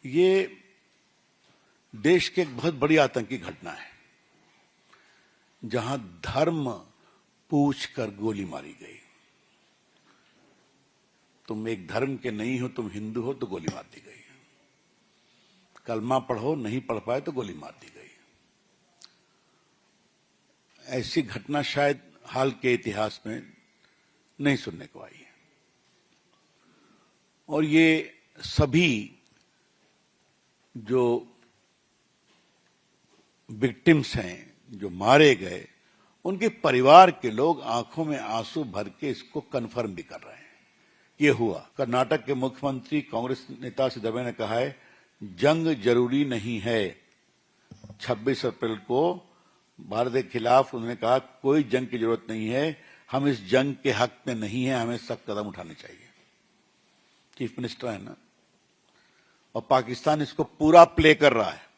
ये देश की एक बहुत बड़ी आतंकी घटना है जहां धर्म पूछकर गोली मारी गई। तुम एक धर्म के नहीं हो, तुम हिंदू हो तो गोली मार दी गई। कलमा पढ़ो, नहीं पढ़ पाए तो गोली मार दी गई। ऐसी घटना शायद हाल के इतिहास में नहीं सुनने को आई है। और ये सभी जो विक्टिम्स हैं, जो मारे गए, उनके परिवार के लोग आंखों में आंसू भर के इसको कन्फर्म भी कर रहे हैं। ये हुआ। कर्नाटक के मुख्यमंत्री कांग्रेस नेता सिद्धरामैया ने कहा है, जंग जरूरी नहीं है। 26 अप्रैल को भारत के खिलाफ उन्होंने कहा, कोई जंग की जरूरत नहीं है, हम इस जंग के हक में नहीं है, हमें सख्त कदम उठाने चाहिए। चीफ मिनिस्टर है ना, और पाकिस्तान इसको पूरा प्ले कर रहा है।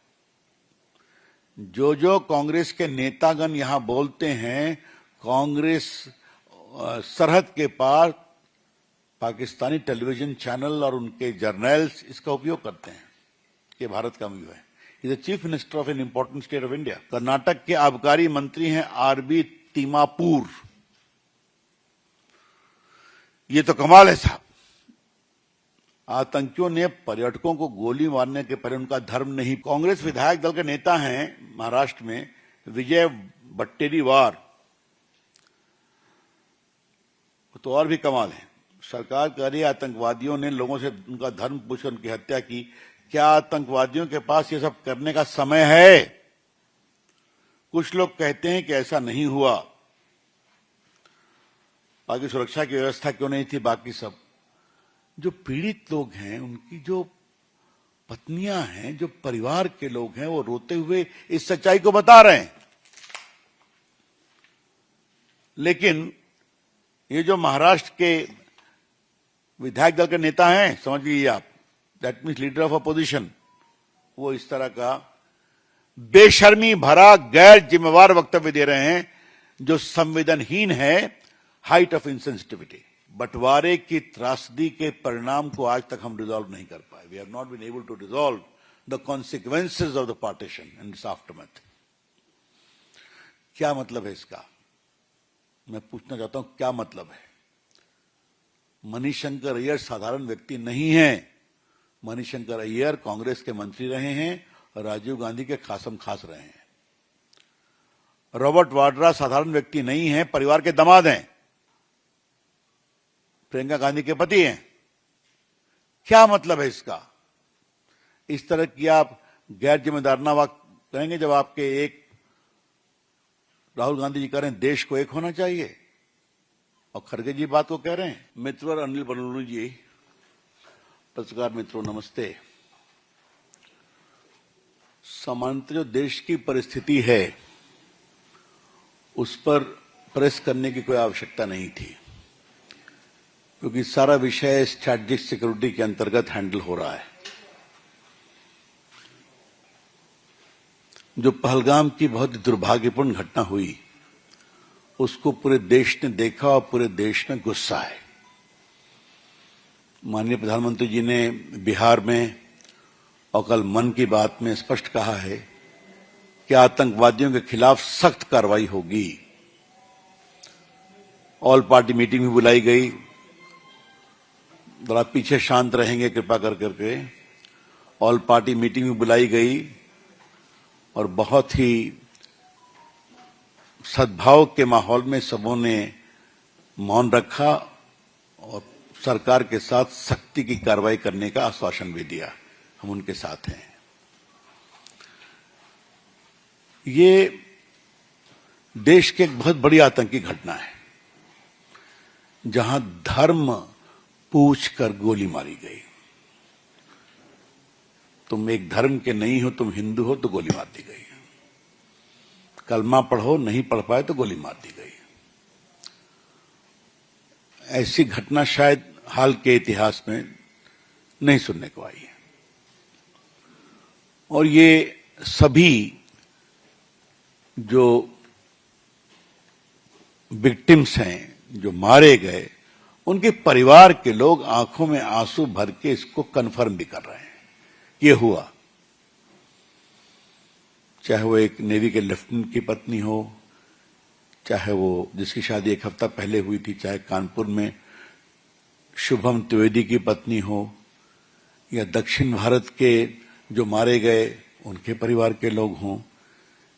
जो कांग्रेस के नेतागण यहां बोलते हैं, कांग्रेस सरहद के पार पाकिस्तानी टेलीविजन चैनल और उनके जर्नल्स इसका उपयोग करते हैं कि भारत का व्यू है। Is the chief minister of an important state of India. Karnataka के आबकारी मंत्री हैं आरबी तिमापूर। ये तो कमाल है साहब। आतंकियों ने पर्यटकों को गोली मारने के पहले उनका धर्म नहीं। कांग्रेस विधायक दल के नेता हैं महाराष्ट्र में विजय वट्टेरीवार, तो और भी कमाल है। सरकार कह रही है आतंकवादियों ने लोगों से उनका धर्म पूछकर उनकी हत्या की। क्या आतंकवादियों के पास ये सब करने का समय है? कुछ लोग कहते हैं कि ऐसा नहीं हुआ। बाकी सुरक्षा की व्यवस्था क्यों नहीं थी? बाकी सब जो पीड़ित लोग हैं, उनकी जो पत्नियां हैं, जो परिवार के लोग हैं, वो रोते हुए इस सच्चाई को बता रहे हैं। लेकिन ये जो महाराष्ट्र के विधायक दल के नेता हैं, समझ लीजिए आप, that means leader of opposition, वो इस तरह का बेशर्मी भरा गैर जिम्मेवार वक्तव्य दे रहे हैं जो संवेदनहीन है, हाइट ऑफ इनसेंसिटिविटी। बंटवारे की त्रासदी के परिणाम को आज तक हम रिजॉल्व नहीं कर पाए। We have not been able to resolve the consequences of the partition and its aftermath. क्या मतलब है इसका? मैं पूछना चाहता हूं, क्या मतलब है? मणिशंकर अय्यर साधारण व्यक्ति नहीं है। मणिशंकर अय्यर कांग्रेस के मंत्री रहे हैं और राजीव गांधी के खासम खास रहे हैं। रॉबर्ट वाड्रा साधारण व्यक्ति नहीं है, परिवार के दामाद हैं, प्रियंका गांधी के पति हैं। क्या मतलब है इसका? इस तरह की आप गैर जिम्मेदाराना बात कहेंगे जब आपके एक राहुल गांधी जी कह रहे हैं देश को एक होना चाहिए, और खड़गे जी बात को कह रहे हैं। मित्र और अनिल बलूनी जी, पत्रकार मित्रों, नमस्ते। सामान्यतः जो देश की परिस्थिति है उस पर प्रेस करने की कोई आवश्यकता नहीं थी, क्योंकि सारा विषय स्ट्रैटेजिक सिक्योरिटी के अंतर्गत हैंडल हो रहा है। जो पहलगाम की बहुत दुर्भाग्यपूर्ण घटना हुई, उसको पूरे देश ने देखा और पूरे देश में गुस्सा है। माननीय प्रधानमंत्री जी ने बिहार में और कल मन की बात में स्पष्ट कहा है कि आतंकवादियों के खिलाफ सख्त कार्रवाई होगी। ऑल पार्टी मीटिंग भी बुलाई गई। जरा पीछे शांत रहेंगे कृपा कर करके। ऑल पार्टी मीटिंग भी बुलाई गई और बहुत ही सद्भाव के माहौल में सबों ने मौन रखा और सरकार के साथ सख्ती की कार्रवाई करने का आश्वासन भी दिया। हम उनके साथ हैं। ये देश की एक बहुत बड़ी आतंकी घटना है जहां धर्म पूछकर गोली मारी गई। तुम एक धर्म के नहीं हो, तुम हिंदू हो तो गोली मार दी गई। कलमा पढ़ो, नहीं पढ़ पाए तो गोली मार दी गई। ऐसी घटना शायद हाल के इतिहास में नहीं सुनने को आई है। और ये सभी जो विक्टिम्स हैं, जो मारे गए, उनके परिवार के लोग आंखों में आंसू भर के इसको कन्फर्म भी कर रहे हैं ये हुआ, चाहे वो एक नेवी के लेफ्टिनेंट की पत्नी हो, चाहे वो जिसकी शादी एक हफ्ता पहले हुई थी, चाहे कानपुर में शुभम त्रिवेदी की पत्नी हो, या दक्षिण भारत के जो मारे गए उनके परिवार के लोग हों,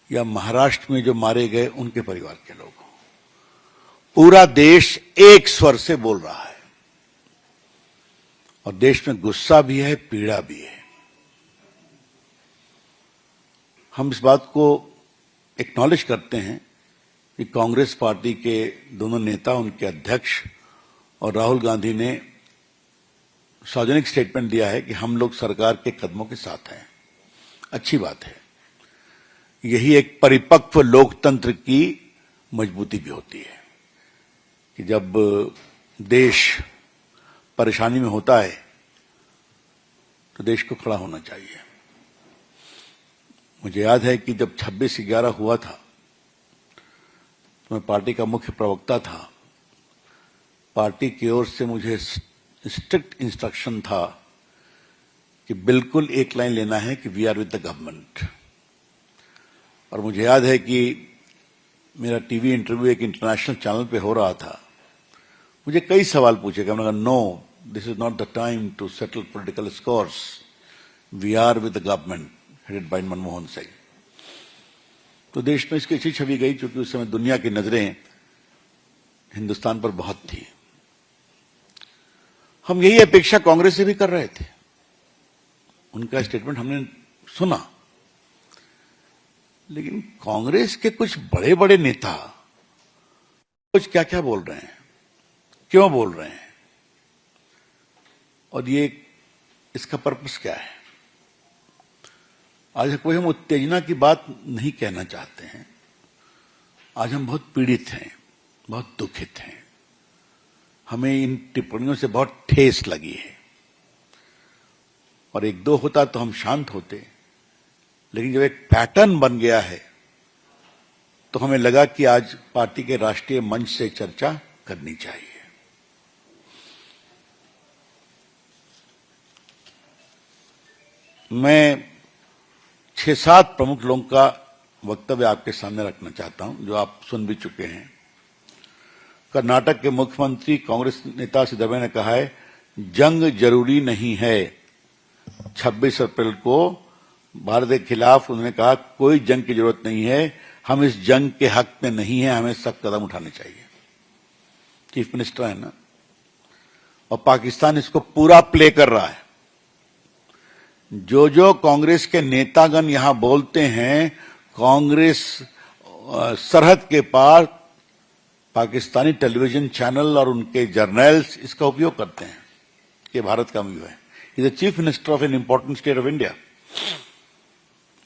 या महाराष्ट्र में जो मारे गए उनके परिवार के लोग हों, पूरा देश एक स्वर से बोल रहा है और देश में गुस्सा भी है, पीड़ा भी है। हम इस बात को एक्नॉलेज करते हैं कि कांग्रेस पार्टी के दोनों नेता, उनके अध्यक्ष और राहुल गांधी ने सार्वजनिक स्टेटमेंट दिया है कि हम लोग सरकार के कदमों के साथ हैं। अच्छी बात है, यही एक परिपक्व लोकतंत्र की मजबूती भी होती है कि जब देश परेशानी में होता है तो देश को खड़ा होना चाहिए। मुझे याद है कि जब 26/11 हुआ था तो मैं पार्टी का मुख्य प्रवक्ता था। पार्टी की ओर से मुझे स्ट्रिक्ट इंस्ट्रक्शन था कि बिल्कुल एक लाइन लेना है कि we are with the government. और मुझे याद है कि मेरा टीवी इंटरव्यू एक इंटरनेशनल चैनल पे हो रहा था। मुझे कई सवाल पूछे गए। मैंने कहा no, this is not the time to settle political scores, we are with the government headed by Manmohan Singh. तो देश में इसकी अच्छी छवि गई, क्योंकि उस समय दुनिया की नजरें हिंदुस्तान पर बहुत थी। हम यही अपेक्षा कांग्रेस से भी कर रहे थे। उनका स्टेटमेंट हमने सुना, लेकिन कांग्रेस के कुछ बड़े बड़े नेता कुछ क्या क्या बोल रहे हैं, क्यों बोल रहे हैं, और ये इसका पर्पस क्या है। आज कोई हम उत्तेजना की बात नहीं कहना चाहते हैं। आज हम बहुत पीड़ित हैं, बहुत दुखित हैं। हमें इन टिप्पणियों से बहुत ठेस लगी है, और एक दो होता तो हम शांत होते, लेकिन जब एक पैटर्न बन गया है तो हमें लगा कि आज पार्टी के राष्ट्रीय मंच से चर्चा करनी चाहिए। मैं 6-7 प्रमुख लोगों का वक्तव्य आपके सामने रखना चाहता हूं, जो आप सुन भी चुके हैं। कर्नाटक के मुख्यमंत्री कांग्रेस नेता सिद्धरामैया ने कहा है, जंग जरूरी नहीं है। 26 अप्रैल को भारत के खिलाफ उन्होंने कहा, कोई जंग की जरूरत नहीं है, हम इस जंग के हक में नहीं है, हमें सख्त कदम उठाने चाहिए। चीफ मिनिस्टर है ना, और पाकिस्तान इसको पूरा प्ले कर रहा है। जो जो कांग्रेस के नेतागण यहां बोलते हैं, कांग्रेस सरहद के पार पाकिस्तानी टेलीविजन चैनल और उनके जर्नल्स इसका उपयोग करते हैं कि भारत का व्यू है। Is the chief minister of an important state of India.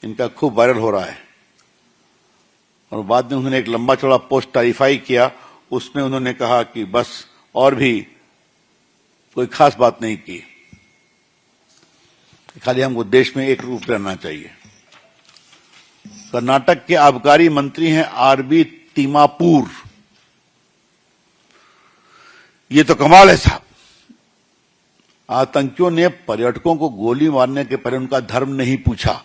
इनका खूब वायरल हो रहा है। और बाद में उन्होंने एक लंबा चौड़ा पोस्ट टारीफाई किया, उसमें उन्होंने कहा कि बस और भी कोई खास बात नहीं की, खाली हमको देश में एक रूप रहना चाहिए। कर्नाटक के आबकारी मंत्री हैं आरबी तिमापुर। ये तो कमाल है साहब। आतंकियों ने पर्यटकों को गोली मारने के पहले उनका धर्म नहीं पूछा।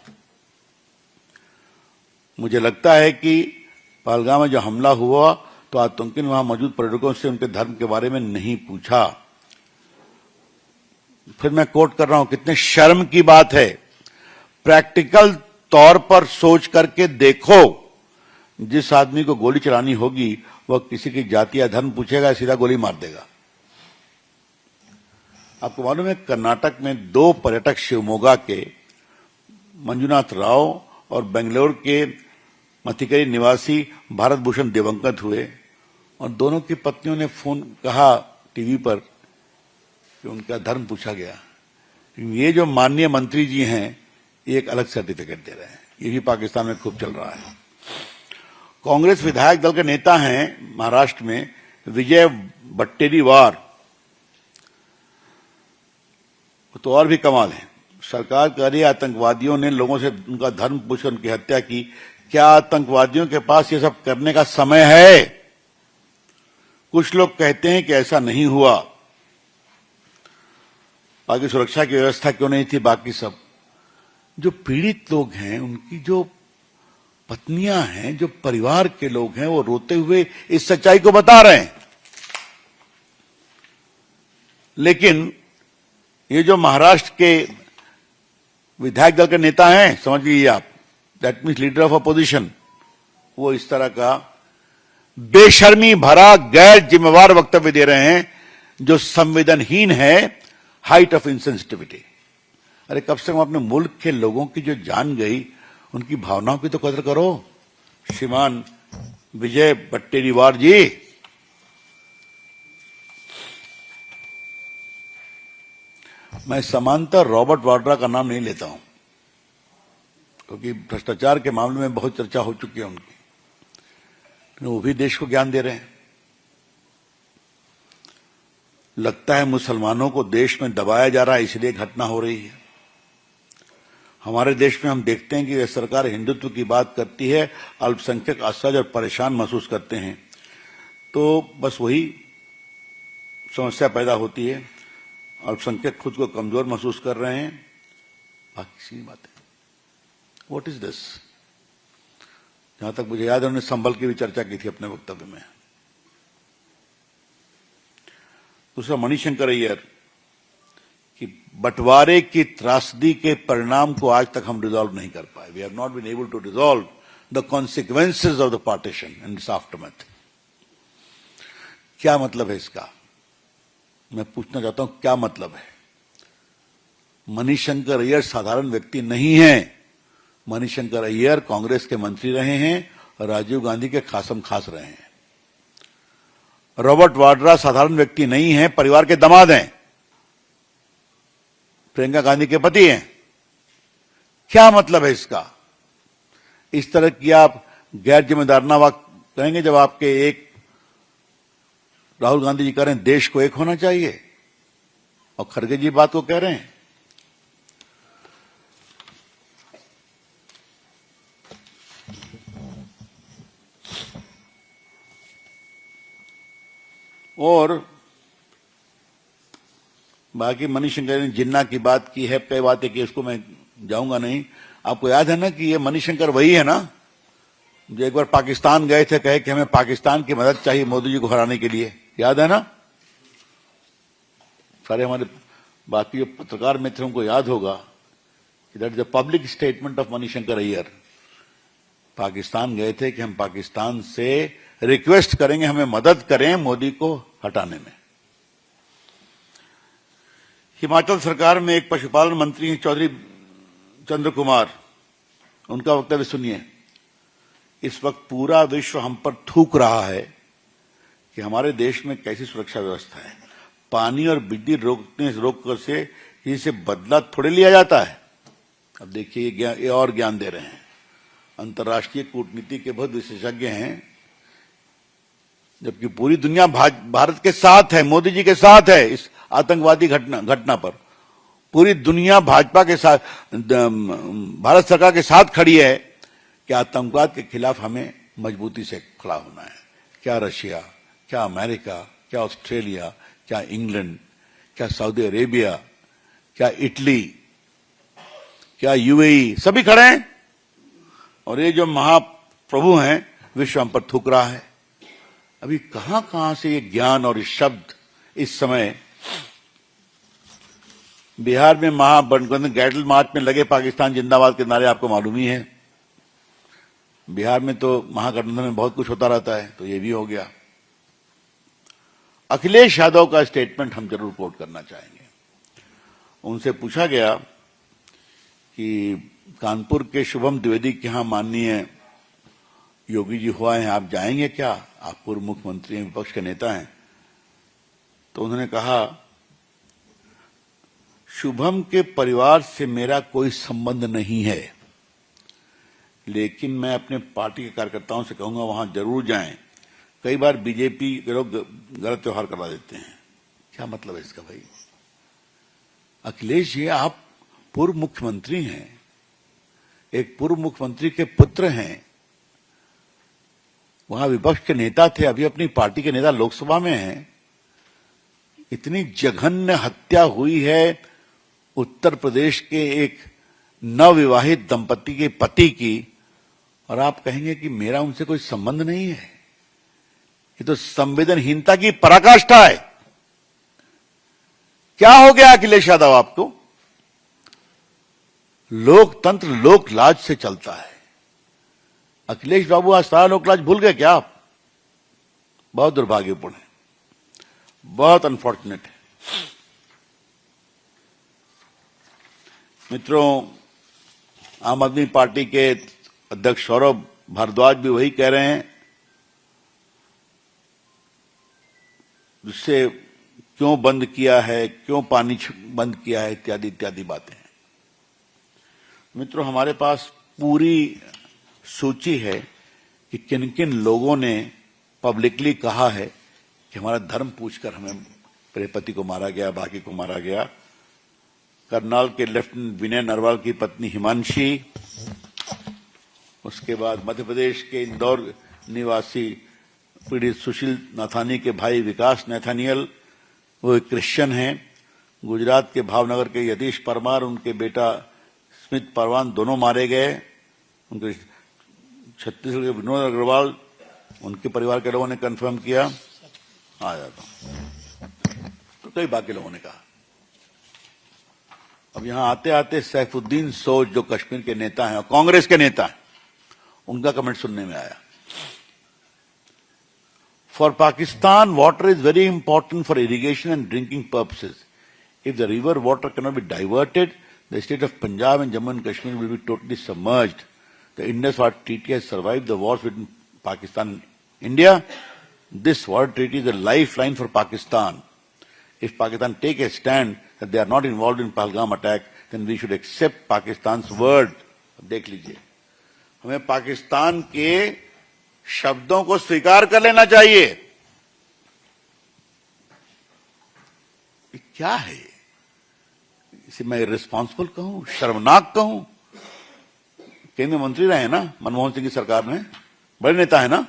मुझे लगता है कि पहलगाम में जो हमला हुआ तो आतंकियों ने वहां मौजूद पर्यटकों से उनके धर्म के बारे में नहीं पूछा। फिर मैं कोट कर रहा हूं, कितने शर्म की बात है। प्रैक्टिकल तौर पर सोच करके देखो, जिस आदमी को गोली चलानी होगी वह किसी की जाति या धर्म पूछेगा, सीधा गोली मार देगा। आपको मालूम है, कर्नाटक में 2 पर्यटक शिवमोगा के मंजुनाथ राव और बेंगलोर के मथिकरी निवासी भारत भूषण दिवंगत हुए, और दोनों की पत्नियों ने फोन कहा टीवी पर कि उनका धर्म पूछा गया। ये जो माननीय मंत्री जी हैं, ये एक अलग सर्टिफिकेट दे रहे हैं। ये भी पाकिस्तान में खूब चल रहा है। कांग्रेस विधायक दल के नेता हैं महाराष्ट्र में विजय वट्टेरीवार, तो और भी कमाल है। सरकार कह रही है आतंकवादियों ने लोगों से उनका धर्म पूछकर उनकी हत्या की। क्या आतंकवादियों के पास ये सब करने का समय है? कुछ लोग कहते हैं कि ऐसा नहीं हुआ। बाकी सुरक्षा की व्यवस्था क्यों नहीं थी? बाकी सब जो पीड़ित लोग हैं, उनकी जो पत्नियां हैं, जो परिवार के लोग हैं, वो रोते हुए इस सच्चाई को बता रहे हैं। लेकिन ये जो महाराष्ट्र के विधायक दल के नेता हैं, समझ लीजिए आप, that means leader of opposition, वो इस तरह का बेशर्मी भरा गैर जिम्मेवार वक्तव्य दे रहे हैं जो संवेदनहीन है, हाइट ऑफ इंसेंसिटिविटी। अरे कम से कम अपने मुल्क के लोगों की जो जान गई, उनकी भावनाओं की तो कदर करो। श्रीमान विजय वट्टेटीवार जी, मैं समांतर रॉबर्ट वाड्रा का नाम नहीं लेता हूं, क्योंकि भ्रष्टाचार के मामले में बहुत चर्चा हो चुकी है उनकी, वो भी देश को ज्ञान दे रहे हैं। लगता है मुसलमानों को देश में दबाया जा रहा है, इसलिए घटना हो रही है। हमारे देश में हम देखते हैं कि यह सरकार हिंदुत्व की बात करती है, अल्पसंख्यक असहज और परेशान महसूस करते हैं, तो बस वही समस्या पैदा होती है। अल्पसंख्यक खुद को कमजोर महसूस कर रहे हैं, बाकी सी बात है। What is this? जहां तक मुझे याद है, उन्होंने संबल की भी चर्चा की थी अपने वक्तव्य में। दूसरा, मणिशंकर अय्यर कि बंटवारे की त्रासदी के परिणाम को आज तक हम रिजॉल्व नहीं कर पाए। We have not been able to resolve the consequences of the partition and its aftermath. क्या मतलब है इसका? मैं पूछना चाहता हूं, क्या मतलब है? मणिशंकर अय्यर साधारण व्यक्ति नहीं है। मणिशंकर अय्यर कांग्रेस के मंत्री रहे हैं और राजीव गांधी के खासम खास रहे हैं। रॉबर्ट वाड्रा साधारण व्यक्ति नहीं है, परिवार के दामाद हैं, प्रियंका गांधी के पति हैं। क्या मतलब है इसका? इस तरह की आप गैर जिम्मेदाराना बात करेंगे जब आपके एक राहुल गांधी जी कह रहे हैं देश को एक होना चाहिए, और खड़गे जी बात को कह रहे हैं। और बाकी मणिशंकर ने जिन्ना की बात की है, कई बातें की, उसको मैं जाऊंगा नहीं। आपको याद है ना कि ये मणिशंकर वही है ना जो एक बार पाकिस्तान गए थे, कहे कि हमें पाकिस्तान की मदद चाहिए मोदी जी को हराने के लिए, याद है ना? सारे हमारे बाकी जो पत्रकार मित्रों को याद होगा कि that is the public statement of Manishankar Iyer. Pakistan गए थे कि हम पाकिस्तान से रिक्वेस्ट करेंगे हमें मदद करें मोदी को हटाने में। हिमाचल सरकार में एक पशुपालन मंत्री हैं चौधरी चंद्र कुमार, उनका वक्तव्य सुनिए। इस वक्त पूरा विश्व हम पर थूक रहा है कि हमारे देश में कैसी सुरक्षा व्यवस्था है। पानी और बिजली रोककर से इसे बदला थोड़े लिया जाता है। अब देखिए ये और ज्ञान दे रहे हैं। अंतर्राष्ट्रीय कूटनीति के बहुत विशेषज्ञ हैं, जबकि पूरी दुनिया भारत के साथ है, मोदी जी के साथ है इस आतंकवादी घटना पर। पूरी दुनिया भाजपा के साथ, भारत सरकार के साथ खड़ी है कि आतंकवाद के खिलाफ हमें मजबूती से खड़ा होना है। क्या रशिया, क्या अमेरिका, क्या ऑस्ट्रेलिया, क्या इंग्लैंड, क्या सऊदी अरेबिया, क्या इटली, क्या यूएई, सभी खड़े हैं। और ये जो महाप्रभु हैं, विश्व हम पर थूक रहा है। अभी कहां कहां से ये ज्ञान और ये शब्द इस समय। बिहार में महागठबंधन कैटल मार्च में लगे पाकिस्तान जिंदाबाद के नारे आपको मालूम ही है। बिहार में तो महागठबंधन में बहुत कुछ होता रहता है, तो ये भी हो गया। अखिलेश यादव का स्टेटमेंट हम जरूर कोट करना चाहेंगे। उनसे पूछा गया कि कानपुर के शुभम द्विवेदी के यहां माननीय योगी जी हुआ है, आप जाएंगे क्या? आप पूर्व मुख्यमंत्री हैं, विपक्ष के नेता हैं। तो उन्होंने कहा, शुभम के परिवार से मेरा कोई संबंध नहीं है, लेकिन मैं अपने पार्टी के कार्यकर्ताओं से कहूंगा वहां जरूर जाएं। कई बार बीजेपी के लोग गलत व्यवहार करवा देते हैं। क्या मतलब है इसका भाई? अखिलेश जी, आप पूर्व मुख्यमंत्री हैं, एक पूर्व मुख्यमंत्री के पुत्र हैं, वहां विपक्ष के नेता थे, अभी अपनी पार्टी के नेता लोकसभा में हैं। इतनी जघन्य हत्या हुई है उत्तर प्रदेश के एक नवविवाहित दंपति के पति की, और आप कहेंगे कि मेरा उनसे कोई संबंध नहीं है। ये तो संवेदनहीनता की पराकाष्ठा है। क्या हो गया अखिलेश यादव आपको? लोकतंत्र लोक लाज से चलता है। अखिलेश बाबू आज सारा लोक लाज भूल गए क्या आप? बहुत दुर्भाग्यपूर्ण है, बहुत अनफॉर्चुनेट है। मित्रों, आम आदमी पार्टी के अध्यक्ष सौरभ भारद्वाज भी वही कह रहे हैं जिससे क्यों बंद किया है, क्यों पानी बंद किया है, इत्यादि इत्यादि बातें। मित्रों, हमारे पास पूरी सूची है कि किन किन लोगों ने पब्लिकली कहा है कि हमारा धर्म पूछकर हमें मेरे पति को मारा गया, बाकी को मारा गया। करनाल के लेफ्टिनेंट विनय नरवाल की पत्नी हिमांशी, उसके बाद मध्य प्रदेश के इंदौर निवासी पीड़ित सुशील नाथानी के भाई विकास नैथानियल, वो एक क्रिश्चियन हैं। गुजरात के भावनगर के यतीश परमार, उनके बेटा स्मित परवान दोनों मारे गए। उनके छत्तीसगढ़ के विनोद अग्रवाल, उनके परिवार के लोगों ने कंफर्म किया। आ जाता हूं, तो कई बाकी लोगों ने कहा। अब यहां आते आते सैफुद्दीन सोज, जो कश्मीर के नेता हैं और कांग्रेस के नेता हैं, उनका कमेंट सुनने में आया। For Pakistan, water is very important for irrigation and drinking purposes. If the river water cannot be diverted, the state of Punjab and Jammu and Kashmir will be totally submerged. The Indus Water Treaty has survived the wars between Pakistan and India. This water treaty is a lifeline for Pakistan. If Pakistan take a stand that they are not involved in Pahalgam attack, then we should accept Pakistan's word. देख लीजिए, हमें पाकिस्तान के शब्दों को स्वीकार कर लेना चाहिए। ये क्या है? इसे मैं इर्रिस्पॉन्सिबल कहूं, शर्मनाक कहूं? केंद्रीय मंत्री रहे हैं ना मनमोहन सिंह की सरकार में, बड़े नेता है ना।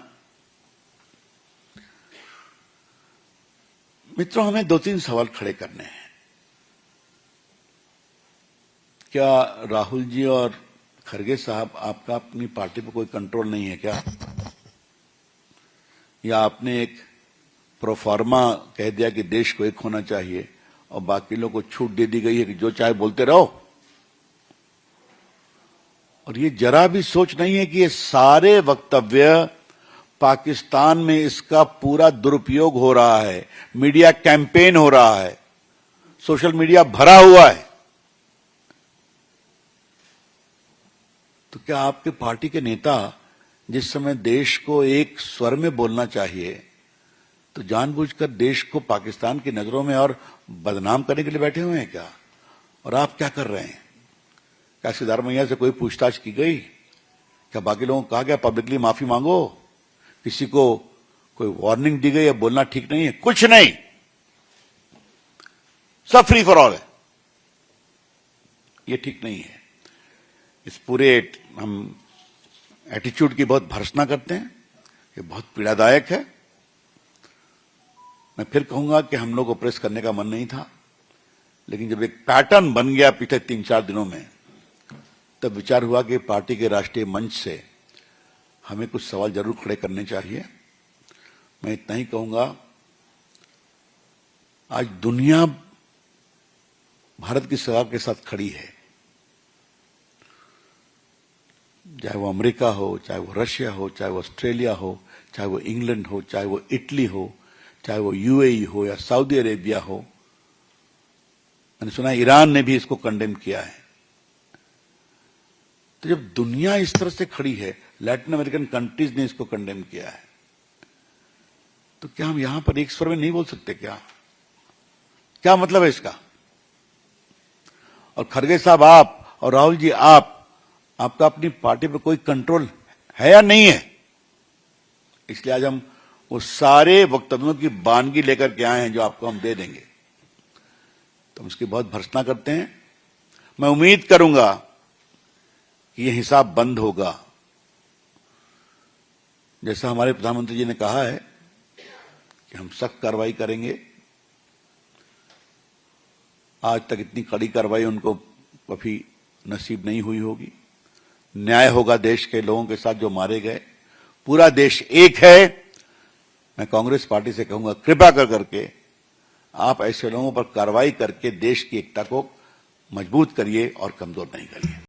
मित्रों, हमें दो तीन सवाल खड़े करने हैं। क्या राहुल जी और खरगे साहब, आपका अपनी पार्टी पर कोई कंट्रोल नहीं है क्या? या आपने एक प्रोफार्मा कह दिया कि देश को एक होना चाहिए और बाकी लोगों को छूट दे दी गई है कि जो चाहे बोलते रहो? और ये जरा भी सोच नहीं है कि ये सारे वक्तव्य पाकिस्तान में इसका पूरा दुरुपयोग हो रहा है, मीडिया कैंपेन हो रहा है, सोशल मीडिया भरा हुआ है। तो क्या आपके पार्टी के नेता जिस समय देश को एक स्वर में बोलना चाहिए, तो जानबूझकर देश को पाकिस्तान की नजरों में और बदनाम करने के लिए बैठे हुए हैं क्या? और आप क्या कर रहे हैं? क्या सिद्धारमैया से कोई पूछताछ की गई? क्या बाकी लोगों को कहा गया पब्लिकली माफी मांगो? किसी को कोई वार्निंग दी गई है बोलना ठीक नहीं है? कुछ नहीं, सब फ्री फॉर ऑल है। ये ठीक नहीं है। इस पूरे हम एटीट्यूड की बहुत भर्त्सना करते हैं, ये बहुत पीड़ादायक है। मैं फिर कहूंगा कि हम लोग को प्रेस करने का मन नहीं था, लेकिन जब एक पैटर्न बन गया पिछले 3-4 दिनों में, तब विचार हुआ कि पार्टी के राष्ट्रीय मंच से हमें कुछ सवाल जरूर खड़े करने चाहिए। मैं इतना ही कहूंगा, आज दुनिया भारत की सरकार के साथ खड़ी है, चाहे वो अमेरिका हो, चाहे वो रशिया हो, चाहे वो ऑस्ट्रेलिया हो, चाहे वो इंग्लैंड हो, चाहे वो इटली हो, चाहे वो यूएई हो या सऊदी अरेबिया हो। मैंने सुना ईरान ने भी इसको कंडेम किया है। तो जब दुनिया इस तरह से खड़ी है, लैटिन अमेरिकन कंट्रीज ने इसको कंडेम किया है, तो क्या हम यहां पर एक स्वर में नहीं बोल सकते क्या? क्या मतलब है इसका? और खरगे साहब आप और राहुल जी आपका अपनी पार्टी पर कोई कंट्रोल है या नहीं है? इसलिए आज हम वो सारे वक्तव्यों की बानगी लेकर के आए हैं जो आपको हम दे देंगे। तो हम इसकी बहुत भर्त्सना करते हैं। मैं उम्मीद करूंगा कि यह हिसाब बंद होगा। जैसा हमारे प्रधानमंत्री जी ने कहा है कि हम सख्त कार्रवाई करेंगे। आज तक इतनी कड़ी कार्रवाई उनको कभी नसीब नहीं हुई होगी। न्याय होगा देश के लोगों के साथ जो मारे गए। पूरा देश एक है। मैं कांग्रेस पार्टी से कहूंगा, कृपा करके आप ऐसे लोगों पर कार्रवाई करके देश की एकता को मजबूत करिए और कमजोर नहीं करिए।